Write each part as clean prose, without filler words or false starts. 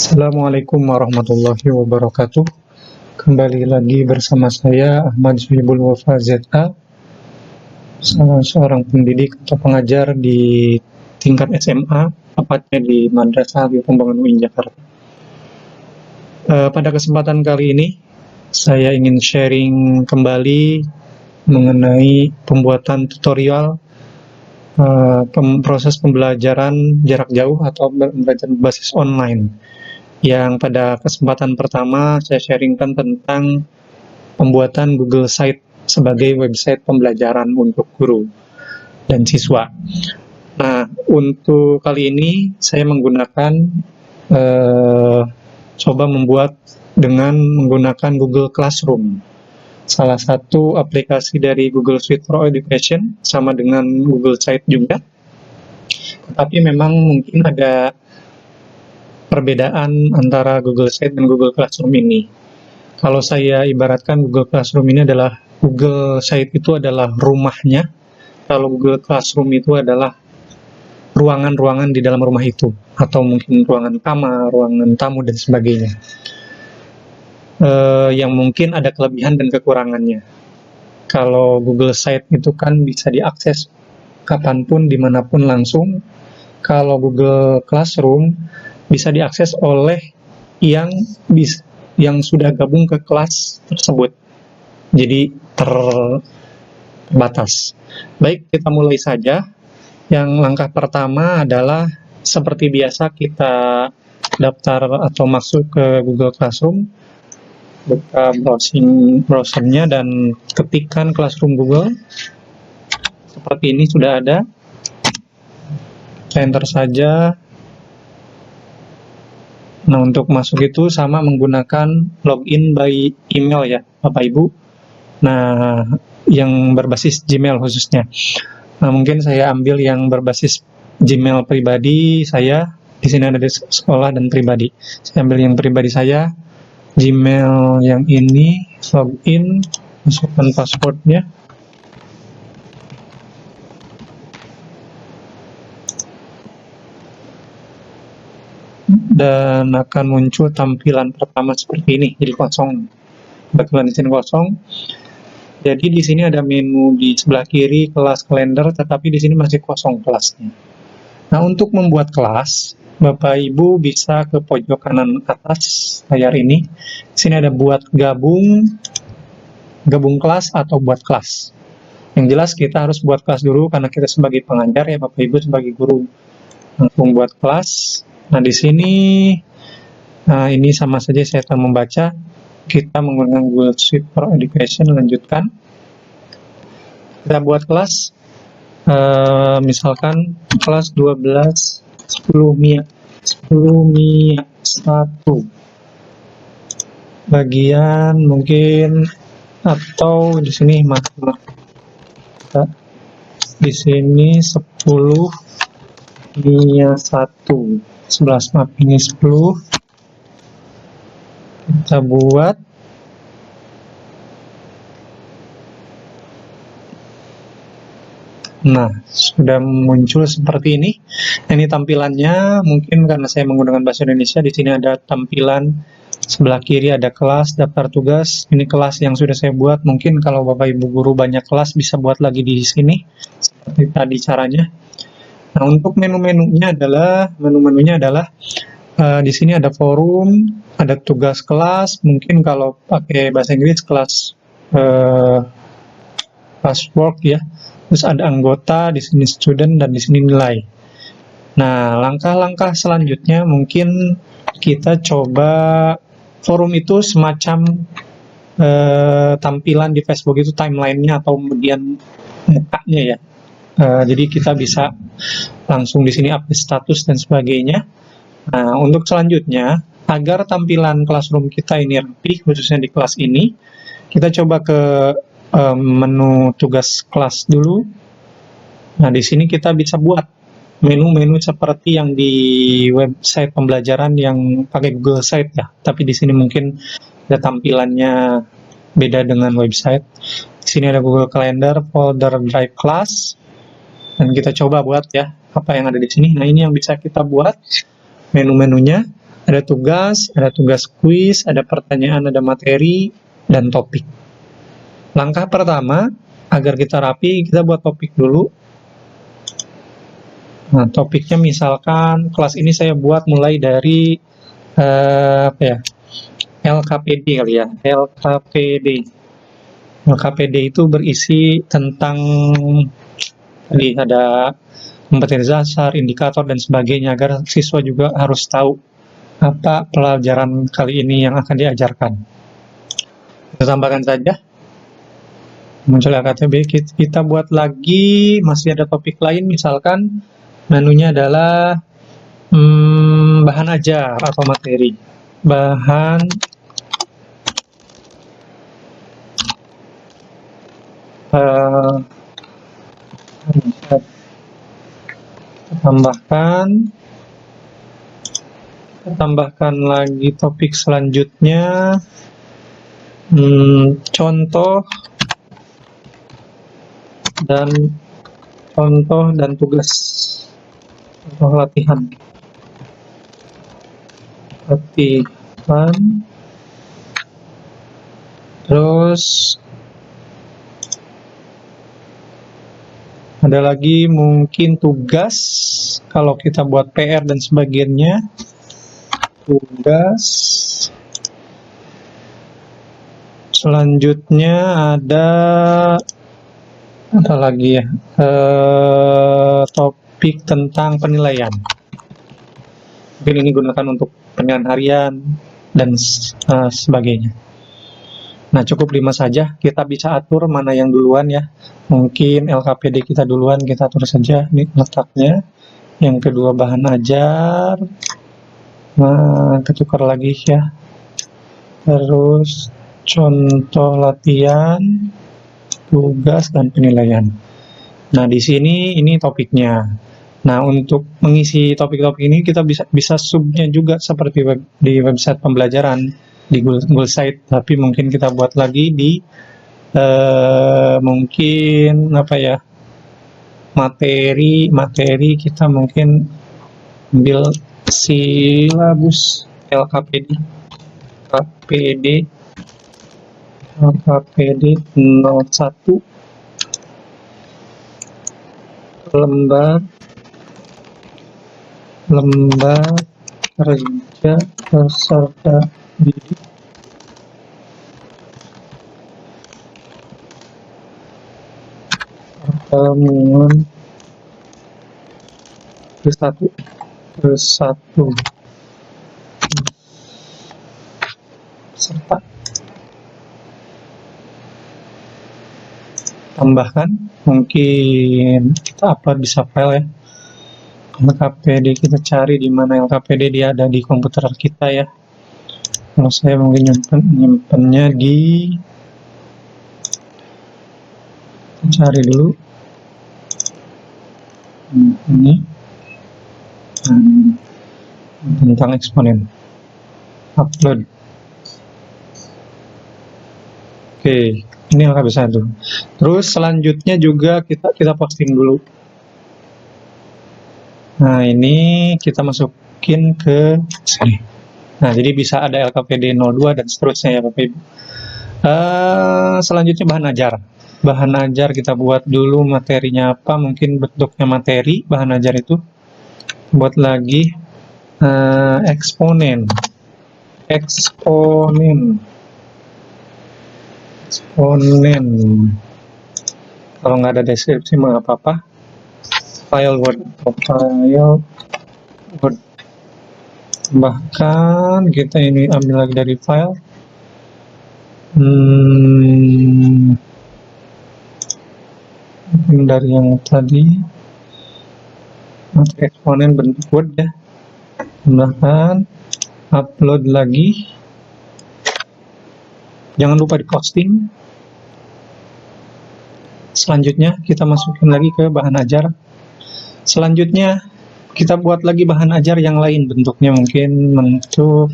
Assalamualaikum warahmatullahi wabarakatuh. Kembali lagi bersama saya Ahmad Zuhibul Wafa ZA, salah seorang pendidik atau pengajar di tingkat SMA, tepatnya di Madrasah Habib Pembangunan UI Jakarta. Pada kesempatan kali ini, saya ingin sharing kembali mengenai pembuatan tutorial proses pembelajaran jarak jauh atau belajar berbasis online. Yang pada kesempatan pertama saya sharingkan tentang pembuatan Google Site sebagai website pembelajaran untuk guru dan siswa. Nah, untuk kali ini saya menggunakan coba membuat dengan menggunakan Google Classroom, salah satu aplikasi dari Google Suite for Education, sama dengan Google Site juga. Tapi memang mungkin ada perbedaan antara Google Site dan Google Classroom ini. Kalau saya ibaratkan Google Classroom ini adalah, Google Site itu adalah rumahnya, kalau Google Classroom itu adalah ruangan-ruangan di dalam rumah itu, atau mungkin ruangan kamar, ruangan tamu, dan sebagainya. Yang mungkin ada kelebihan dan kekurangannya. Kalau Google Site itu kan bisa diakses kapanpun, dimanapun langsung. Kalau Google Classroom bisa diakses oleh yang sudah gabung ke kelas tersebut, jadi terbatas. Baik, kita mulai saja. Yang langkah pertama adalah seperti biasa, kita daftar atau masuk ke Google Classroom, buka browsernya dan ketikkan Classroom Google. Seperti ini sudah ada, enter saja. Nah, untuk masuk itu sama menggunakan login by email ya, Bapak Ibu. Nah, yang berbasis Gmail khususnya. Nah, mungkin saya ambil yang berbasis Gmail pribadi saya. Di sini ada di sekolah dan pribadi. Saya ambil yang pribadi saya, Gmail yang ini, login, masukkan passwordnya. Dan akan muncul tampilan pertama seperti ini, jadi kosong. Kebetulan di sini kosong. Jadi di sini ada menu di sebelah kiri, kelas kalender, tetapi di sini masih kosong kelasnya. Nah, untuk membuat kelas, Bapak Ibu bisa ke pojok kanan atas layar ini. Di sini ada buat gabung kelas atau buat kelas. Yang jelas kita harus buat kelas dulu karena kita sebagai pengajar ya, Bapak Ibu sebagai guru. Langsung buat kelas. Nah, di sini ini sama saja saya akan membaca. Kita menggunakan Google Suite for Education, lanjutkan. Kita buat kelas, misalkan kelas 12 10 MIA 1 bagian mungkin, atau di sini matematika, di sini 10 MIA 1 11, maaf, ini 10. Kita buat. Nah, sudah muncul seperti ini. Ini tampilannya, mungkin karena saya menggunakan bahasa Indonesia. Di sini ada tampilan sebelah kiri, ada kelas, daftar tugas. Ini kelas yang sudah saya buat. Mungkin kalau Bapak Ibu guru banyak kelas bisa buat lagi di sini, seperti tadi caranya. Nah, untuk menu-menunya adalah di sini ada forum, ada tugas kelas. Mungkin kalau pakai bahasa Inggris kelas classwork ya. Terus ada anggota, di sini student, dan di sini nilai. Nah, langkah-langkah selanjutnya mungkin kita coba forum itu semacam tampilan di Facebook itu timeline-nya atau kemudian mukanya ya. Jadi kita bisa langsung di sini update status dan sebagainya. Nah, untuk selanjutnya, agar tampilan classroom kita ini rapi, khususnya di kelas ini, kita coba ke menu tugas kelas dulu. Nah, di sini kita bisa buat menu-menu seperti yang di website pembelajaran yang pakai Google Site ya. Tapi di sini mungkin ada tampilannya beda dengan website. Di sini ada Google Calendar, folder Drive Class. Dan kita coba buat ya apa yang ada di sini. Nah, ini yang bisa kita buat menu-menunya. Ada tugas kuis, ada pertanyaan, ada materi, dan topik. Langkah pertama, agar kita rapi, kita buat topik dulu. Nah, topiknya misalkan kelas ini saya buat mulai dari apa ya? LKPD kali ya, LKPD. LKPD itu berisi tentang tadi ada kompetensi dasar, indikator, dan sebagainya, agar siswa juga harus tahu apa pelajaran kali ini yang akan diajarkan. Kita tambahkan saja. Muncul LKTB, kita buat lagi, masih ada topik lain, misalkan menunya adalah bahan ajar atau materi. Bahan tambahkan lagi topik selanjutnya, contoh dan tugas, contoh latihan, terus ada lagi mungkin tugas, kalau kita buat PR dan sebagainya, tugas. Selanjutnya ada apa lagi ya, topik tentang penilaian. Mungkin ini gunakan untuk penilaian harian dan sebagainya. Nah, cukup 5 saja, kita bisa atur mana yang duluan ya. Mungkin LKPD kita duluan, kita atur saja ini letaknya. Yang kedua bahan ajar, nah ketukar lagi ya. Terus contoh latihan, tugas, dan penilaian. Nah, di sini ini topiknya. Nah, untuk mengisi topik-topik ini kita bisa subnya juga seperti di website pembelajaran di Google Site, tapi mungkin kita buat lagi di mungkin apa ya, materi kita mungkin ambil silabus LKPD 01 lembar kerja peserta didik pertemuan ke-1 serta tambahkan, mungkin kita upload bisa file ya. LKPD kita cari di mana LKPD dia ada di komputer kita ya. Kalau saya mungkin nyimpennya di, cari dulu ini tentang eksponen, upload. Oke, ini LKP1. Terus selanjutnya juga kita posting dulu. Nah, ini kita masukin ke sini. Nah, jadi bisa ada LKPD 02 dan seterusnya ya Bapak Ibu. Selanjutnya bahan ajar. Bahan ajar kita buat dulu materinya apa, mungkin bentuknya materi, bahan ajar itu. Buat lagi eksponen. Kalau nggak ada deskripsi mah apa-apa. File Word. Bahkan kita ini ambil lagi dari file. Dari yang tadi materi eksponen bentuk Word ya. Bahkan upload lagi. Jangan lupa di posting. Selanjutnya kita masukin lagi ke bahan ajar. Selanjutnya kita buat lagi bahan ajar yang lain, bentuknya mungkin bentuk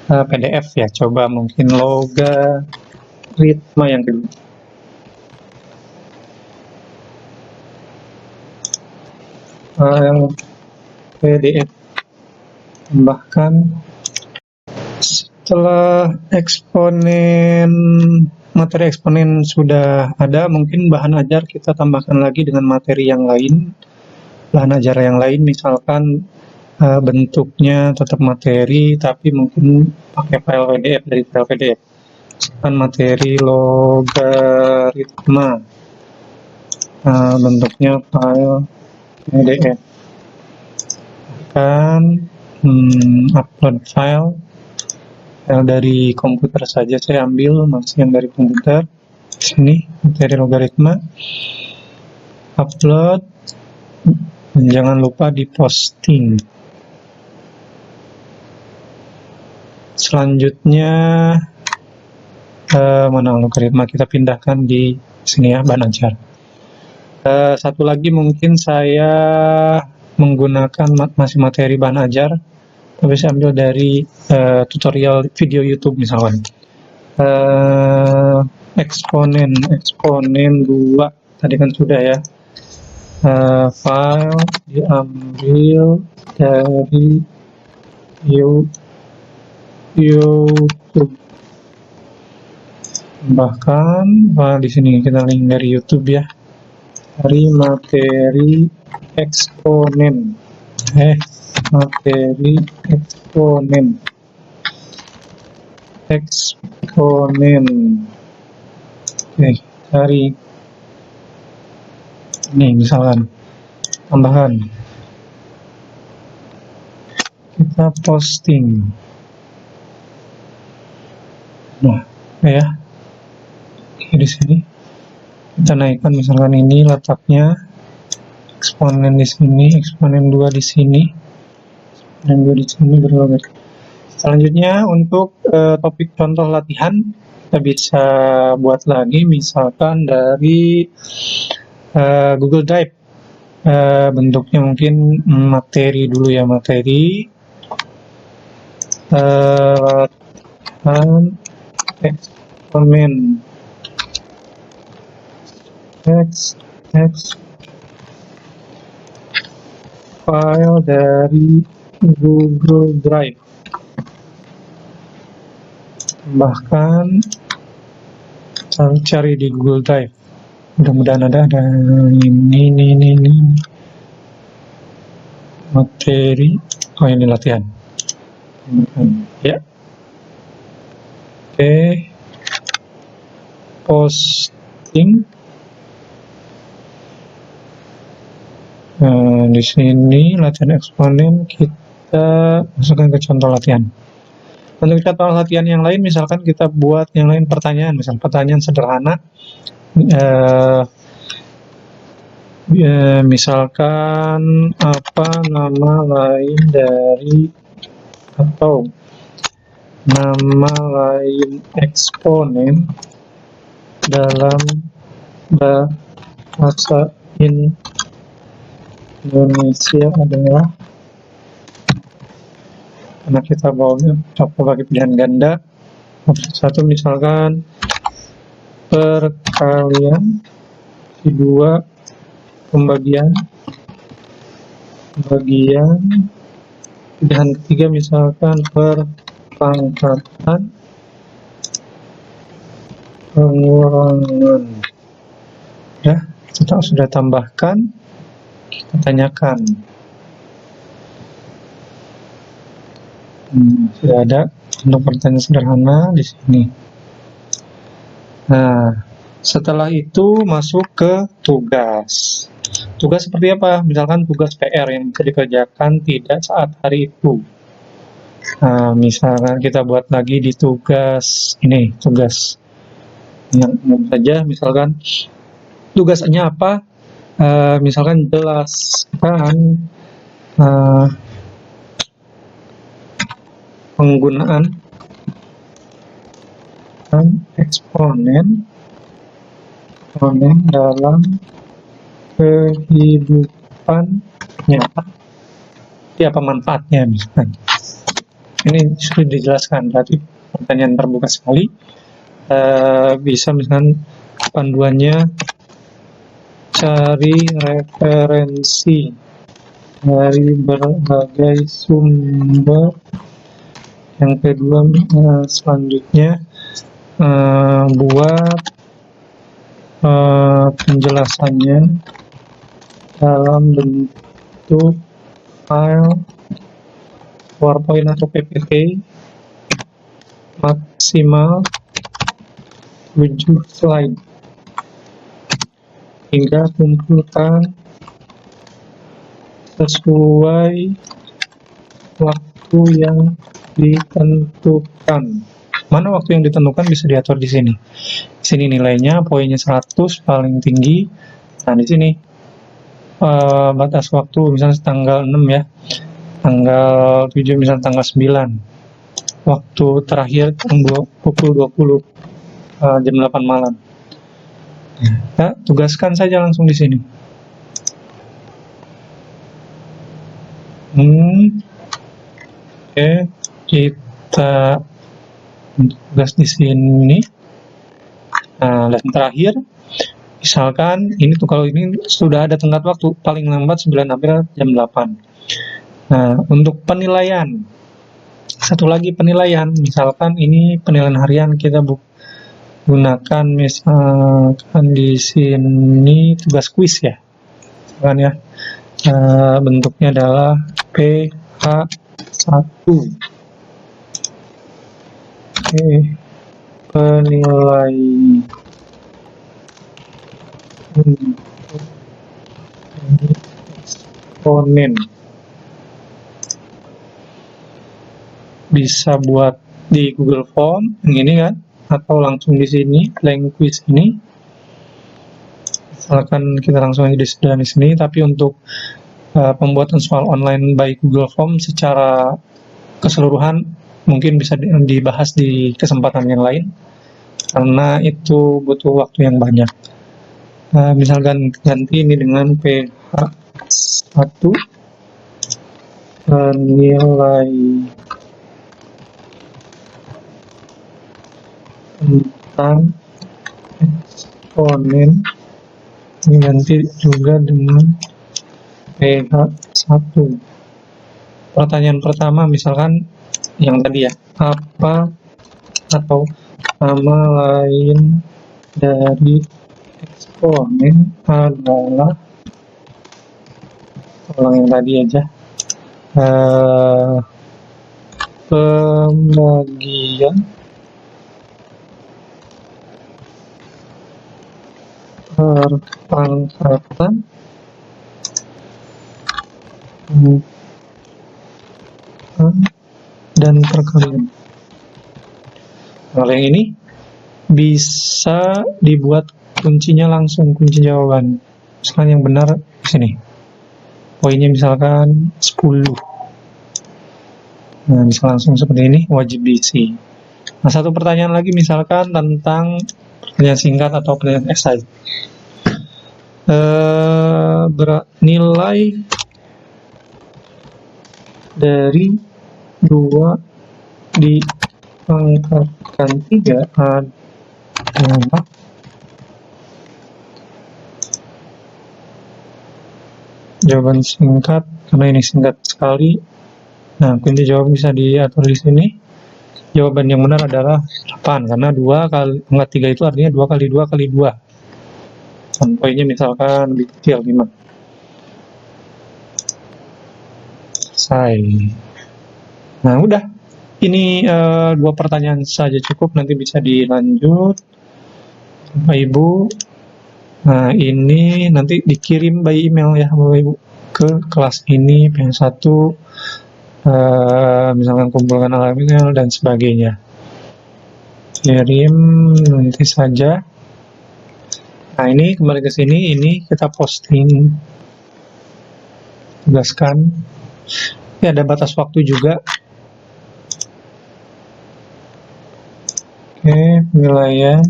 PDF ya. Coba mungkin logaritma yang kedua. File PDF, tambahkan Setelah materi eksponen sudah ada, mungkin bahan ajar kita tambahkan lagi dengan materi yang lain, bahan ajar yang lain, misalkan bentuknya tetap materi, tapi mungkin pakai file PDF dari file PDF. Misalkan materi logaritma, bentuknya file PDF. Akan upload file dari komputer saja, saya ambil masih yang dari komputer. Sini materi logaritma, upload, dan jangan lupa diposting. Selanjutnya mana logaritma, kita pindahkan di sini ya, bahan ajar. Satu lagi mungkin saya menggunakan masih materi bahan ajar, tapi saya ambil dari tutorial video YouTube misalkan. Eksponen 2 tadi kan sudah ya. File diambil dari YouTube, bahkan di sini kita link dari YouTube ya, dari materi eksponen, oke, cari ini misalkan tambahan, kita posting. Nah ya, di sini kita naikkan misalkan ini letaknya, eksponen di sini, eksponen 2 di sini, eksponen 2 di sini berlogat. Selanjutnya untuk topik contoh latihan kita bisa buat lagi misalkan dari Google Drive. Bentuknya mungkin materi dulu ya, materi eksponen text file dari Google Drive, bahkan cari di Google Drive, mudah-mudahan ada ini materi, ini latihan ya. Oke, posting. Di sini latihan eksponen kita masukkan ke contoh latihan. Untuk contoh latihan yang lain, misalkan kita buat yang lain pertanyaan, misal pertanyaan sederhana, misalkan apa nama lain dari, atau nama lain eksponen dalam bahasa Indonesia adalah, karena kita bawanya coba pakai pilihan ganda, satu misalkan perkalian, kedua pembagian, pilihan ketiga misalkan perpangkatan, pengurangan. Ya, kita sudah tambahkan, kita tanyakan. Sudah ada untuk pertanyaan sederhana di sini. Nah, setelah itu masuk ke tugas. Tugas seperti apa? Misalkan tugas PR yang bisa dikerjakan tidak saat hari itu. Nah, misalkan kita buat lagi di tugas ini, tugas yang umum saja, misalkan tugasnya apa? Misalkan jelaskan penggunaan eksponen dalam kehidupan nyata. Apa manfaatnya misalkan. Ini sudah dijelaskan, berarti pertanyaan terbuka sekali. Bisa misalkan panduannya cari referensi dari berbagai sumber Yang kedua, selanjutnya buat penjelasannya dalam bentuk file PowerPoint atau PPT maksimal 7 slide, hingga kumpulkan sesuai waktu yang ditentukan. Mana waktu yang ditentukan bisa diatur di sini. Di sini nilainya, poinnya 100 paling tinggi. Nah, di sini batas waktu misalnya tanggal 6 ya. Tanggal 7 misalnya tanggal 9. Waktu terakhir pukul 20 jam 8 malam. Ya, tugaskan saja langsung di sini. Oke, kita tugas di sini. Nah, dan terakhir, misalkan ini tuh kalau ini sudah ada tenggat waktu paling lambat 9 April jam 8. Nah, untuk penilaian, satu lagi penilaian, misalkan ini penilaian harian kita gunakan misalkan di sini tugas kuis ya, misalkan ya, bentuknya adalah PH1. Penilaian untuk eksponen, bisa buat di Google Form yang ini kan, atau langsung di sini blank quiz ini. Misalkan kita langsung aja di sini, tapi untuk pembuatan soal online by Google Form secara keseluruhan mungkin bisa dibahas di kesempatan yang lain, karena itu butuh waktu yang banyak. Misalkan ganti ini dengan PH1 nilai tentang eksponen, ini ganti juga dengan PH1. Pertanyaan pertama misalkan yang tadi ya, apa atau nama lain dari eksponen adalah, ulang yang tadi aja, pembagian perpangkatan dan perkalian. Kalau yang ini bisa dibuat kuncinya langsung, kunci jawaban. Misalkan yang benar di sini, poinnya misalkan 10. Nah, bisa langsung seperti ini, wajib diisi. Nah, satu pertanyaan lagi misalkan tentang pertanyaan singkat atau pertanyaan esai. Nilai dari 2 dipangkatkan 3 adalah jawaban singkat, karena ini singkat sekali. Nah, kunci jawaban bisa diatur di sini. Jawaban yang benar adalah 8, karena 2 kali 3 itu artinya 2 kali 2 kali 2. Dan poinnya misalkan lebih kecil 5. Selesai. Nah, udah. Ini 2 pertanyaan saja cukup, nanti bisa dilanjut Bapak Ibu. Nah, ini nanti dikirim by email ya Bapak Ibu ke kelas ini PH1, misalkan kumpulkan email dan sebagainya. Kirim nanti saja. Nah, ini kembali ke sini, ini kita posting, tugaskan. Ini ada batas waktu juga. Oke, penilaian.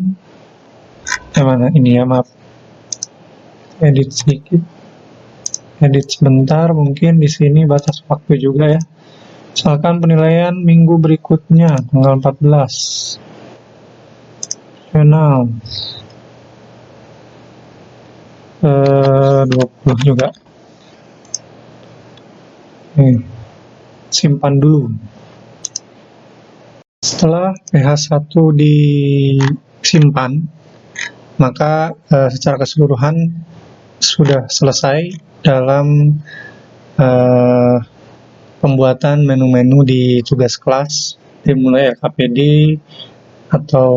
Mana ini ya, maaf. Edit sedikit. Edit sebentar, mungkin di sini batas waktu juga ya. Misalkan penilaian minggu berikutnya, tanggal 14. Channel 20 juga. Simpan dulu. Setelah PH1 disimpan, maka secara keseluruhan sudah selesai dalam pembuatan menu-menu di tugas kelas, dimulai LKPD atau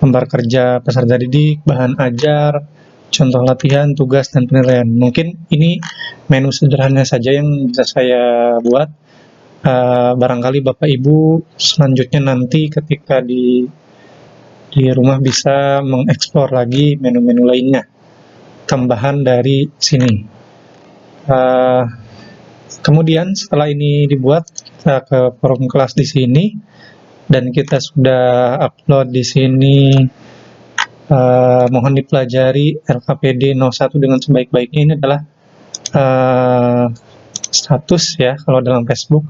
lembar kerja peserta didik, bahan ajar, contoh latihan, tugas, dan penilaian. Mungkin ini menu sederhana saja yang bisa saya buat. Barangkali Bapak Ibu selanjutnya nanti ketika di rumah bisa mengeksplor lagi menu-menu lainnya, tambahan dari sini. Kemudian setelah ini dibuat, kita ke forum kelas di sini, dan kita sudah upload di sini. Mohon dipelajari LKPD 01 dengan sebaik-baiknya. Ini adalah status ya kalau dalam Facebook.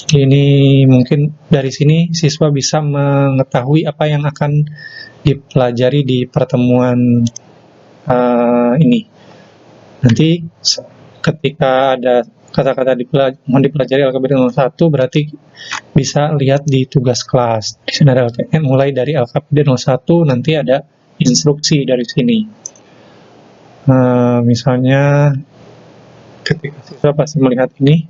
Ini mungkin dari sini siswa bisa mengetahui apa yang akan dipelajari di pertemuan ini. Nanti ketika ada kata-kata mohon dipelajari LKPD 01, berarti bisa lihat di tugas kelas. Di sini ada mulai dari LKPD 01, nanti ada instruksi dari sini. Misalnya ketika siswa pasti melihat ini,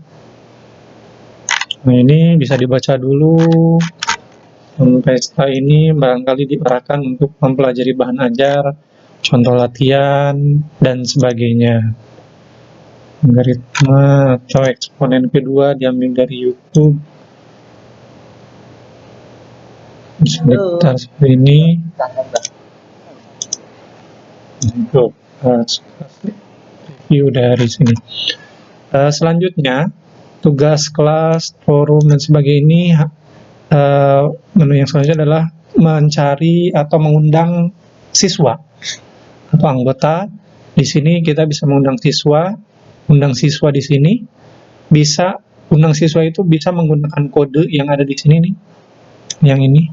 nah ini bisa dibaca dulu. Sampai setelah ini barangkali diarahkan untuk mempelajari bahan ajar, contoh latihan, dan sebagainya. Logaritma atau eksponen kedua diambil dari YouTube. Bisa diputar seperti ini. Untuk review dari sini. Selanjutnya, tugas kelas, forum, dan sebagainya ini, menu yang selanjutnya adalah mencari atau mengundang siswa atau anggota. Di sini kita bisa mengundang siswa. Undang siswa di sini bisa, undang siswa itu bisa menggunakan kode yang ada di sini nih, yang ini,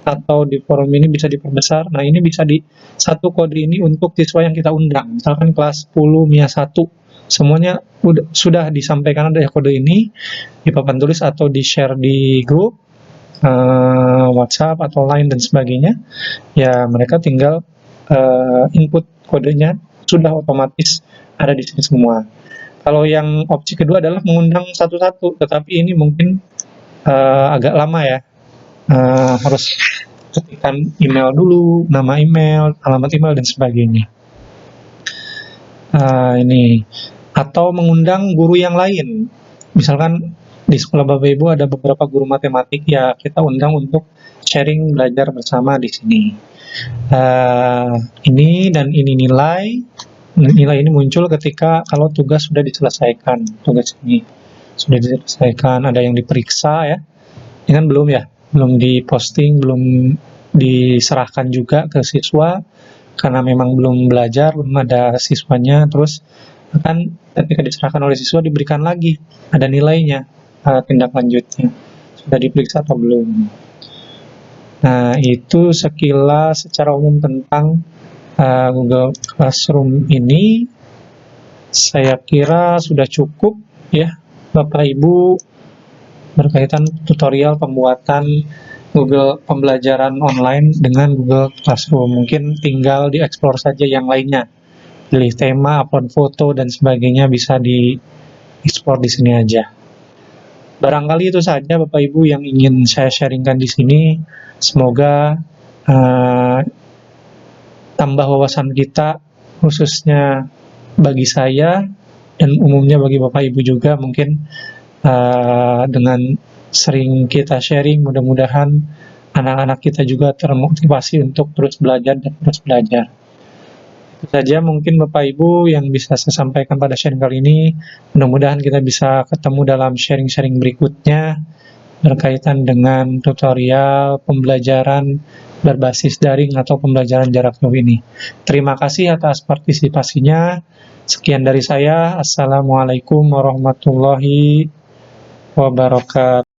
atau di forum ini bisa diperbesar. Nah, ini bisa di satu kode ini untuk siswa yang kita undang. Misalkan kelas 10 MIA 1, semuanya sudah disampaikan ada kode ini di papan tulis atau di share di grup WhatsApp atau Line dan sebagainya. Ya, mereka tinggal input kodenya, sudah otomatis ada di sini semua. Kalau yang opsi kedua adalah mengundang satu-satu, tetapi ini mungkin agak lama ya. Harus ketikkan email dulu, nama email, alamat email, dan sebagainya. Ini, atau mengundang guru yang lain. Misalkan di sekolah Bapak Ibu ada beberapa guru matematik, ya kita undang untuk sharing belajar bersama di sini. Ini dan ini nilai ini muncul ketika kalau tugas sudah diselesaikan. Tugas ini sudah diselesaikan, ada yang diperiksa ya. Ini kan belum ya, belum diposting, belum diserahkan juga ke siswa karena memang belum belajar, belum ada siswanya. Terus akan ketika diserahkan oleh siswa diberikan lagi, ada nilainya, tindak lanjutnya sudah diperiksa atau belum. Nah, itu sekilas secara umum tentang Google Classroom ini. Saya kira sudah cukup ya Bapak Ibu berkaitan tutorial pembuatan Google pembelajaran online dengan Google Classroom. Mungkin tinggal dieksplor saja yang lainnya, pilih tema, upload foto, dan sebagainya, bisa dieksplor di sini aja. Barangkali itu saja Bapak Ibu yang ingin saya sharingkan di sini. Semoga tambah wawasan kita, khususnya bagi saya dan umumnya bagi Bapak Ibu juga. Mungkin dengan sering kita sharing, mudah-mudahan anak-anak kita juga termotivasi untuk terus belajar dan terus belajar. Itu saja mungkin Bapak Ibu yang bisa saya sampaikan pada sharing kali ini. Mudah-mudahan kita bisa ketemu dalam sharing-sharing berikutnya berkaitan dengan tutorial pembelajaran berbasis daring atau pembelajaran jarak jauh ini. Terima kasih atas partisipasinya. Sekian dari saya. Assalamualaikum warahmatullahi wabarakatuh.